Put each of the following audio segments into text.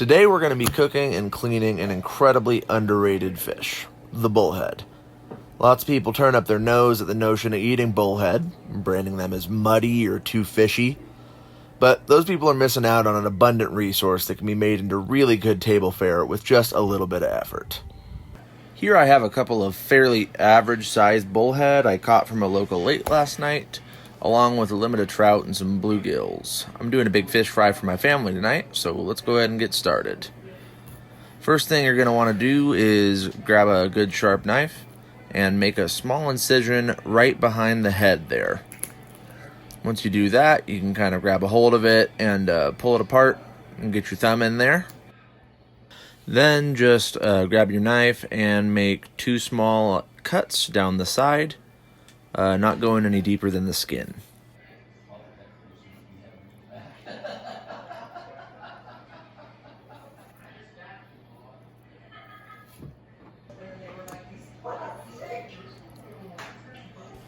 Today we're going to be cooking and cleaning an incredibly underrated fish, the bullhead. Lots of people turn up their nose at the notion of eating bullhead, branding them as muddy or too fishy. But those people are missing out on an abundant resource that can be made into really good table fare with just a little bit of effort. Here I have a couple of fairly average-sized bullhead I caught from a local lake last night, along with a limited trout and some bluegills. I'm doing a big fish fry for my family tonight, so let's go ahead and get started. First thing you're going to want to do is grab a good sharp knife and make a small incision right behind the head there. Once you do that, you can kind of grab a hold of it and pull it apart and get your thumb in there. Then just grab your knife and make two small cuts down the side, not going any deeper than the skin.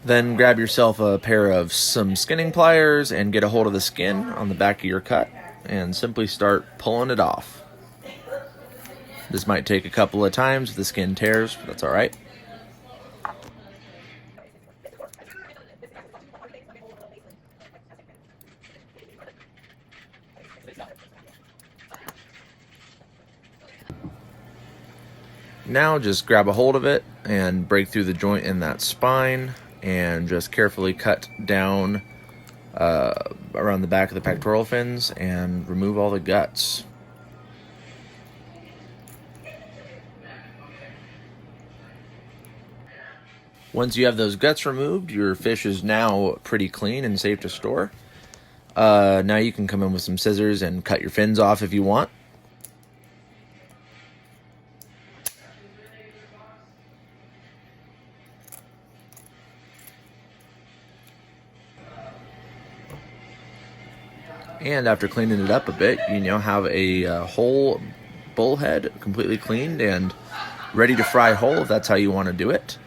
Then grab yourself a pair of some skinning pliers and get a hold of the skin on the back of your cut and simply start pulling it off. This might take a couple of times if the skin tears, but that's alright. Now just grab a hold of it and break through the joint in that spine and just carefully cut down around the back of the pectoral fins and remove all the guts. Once you have those guts removed, your fish is now pretty clean and safe to store. Now you can come in with some scissors and cut your fins off if you want. And after cleaning it up a bit, you now have a whole bullhead completely cleaned and ready to fry whole if that's how you want to do it.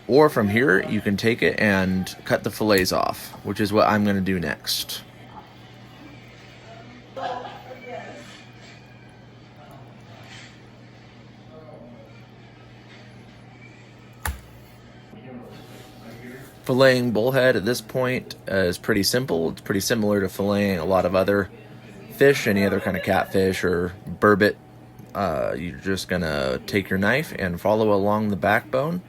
Or from here, you can take it and cut the fillets off, which is what I'm going to do next. Filleting bullhead at this point is pretty simple. It's pretty similar to filleting a lot of other fish, any other kind of catfish or burbot. You're just going to take your knife and follow along the backbone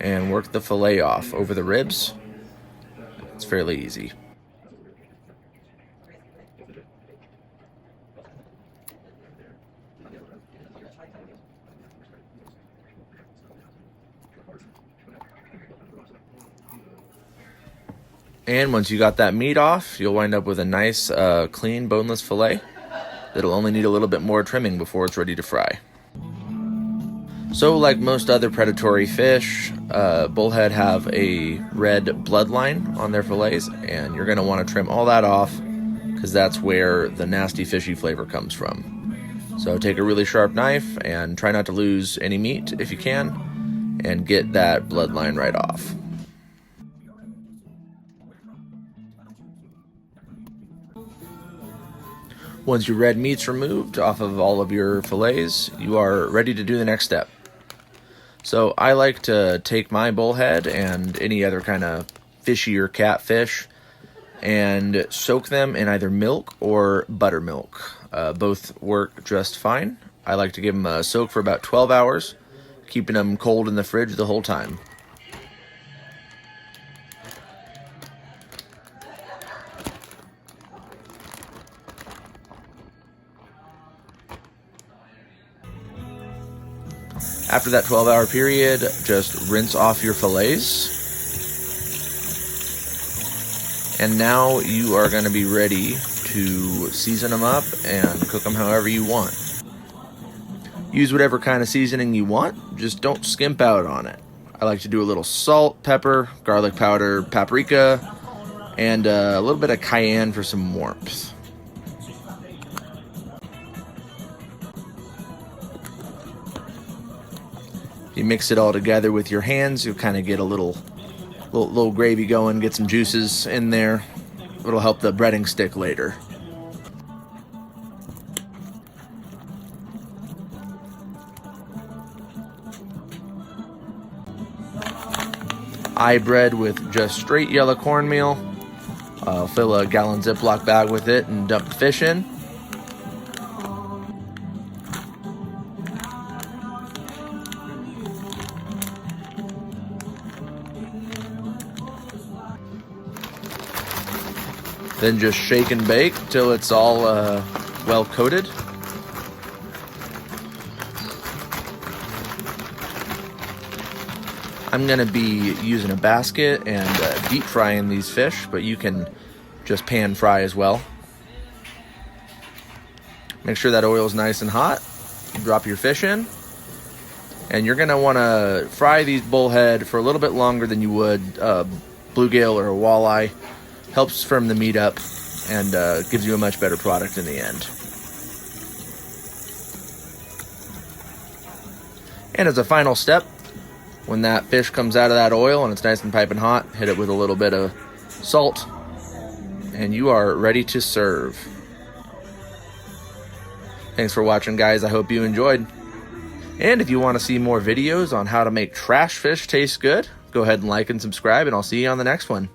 and work the fillet off over the ribs. It's fairly easy. And once you got that meat off, you'll wind up with a nice, clean, boneless fillet that'll only need a little bit more trimming before it's ready to fry. So like most other predatory fish, bullhead have a red bloodline on their fillets, and you're going to want to trim all that off because that's where the nasty fishy flavor comes from. So take a really sharp knife and try not to lose any meat if you can, and get that bloodline right off. Once your red meat's removed off of all of your fillets, you are ready to do the next step. So I like to take my bullhead and any other kind of fishy or catfish and soak them in either milk or buttermilk. Both work just fine. I like to give them a soak for about 12 hours, keeping them cold in the fridge the whole time. After that 12-hour period, just rinse off your fillets. And now you are going to be ready to season them up and cook them however you want. Use whatever kind of seasoning you want, just don't skimp out on it. I like to do a little salt, pepper, garlic powder, paprika, and a little bit of cayenne for some warmth. You mix it all together with your hands, you'll kind of get a little gravy going, get some juices in there. It'll help the breading stick later. I bread with just straight yellow cornmeal. I'll fill a gallon Ziploc bag with it and dump the fish in. Then just shake and bake till it's all well coated. I'm gonna be using a basket and deep frying these fish, but you can just pan fry as well. Make sure that oil is nice and hot. Drop your fish in. And you're gonna wanna fry these bullhead for a little bit longer than you would bluegill or a walleye. Helps firm the meat up and gives you a much better product in the end. And as a final step, when that fish comes out of that oil and it's nice and piping hot, hit it with a little bit of salt, and you are ready to serve. Thanks for watching, guys. I hope you enjoyed. And if you want to see more videos on how to make trash fish taste good, go ahead and like and subscribe, and I'll see you on the next one.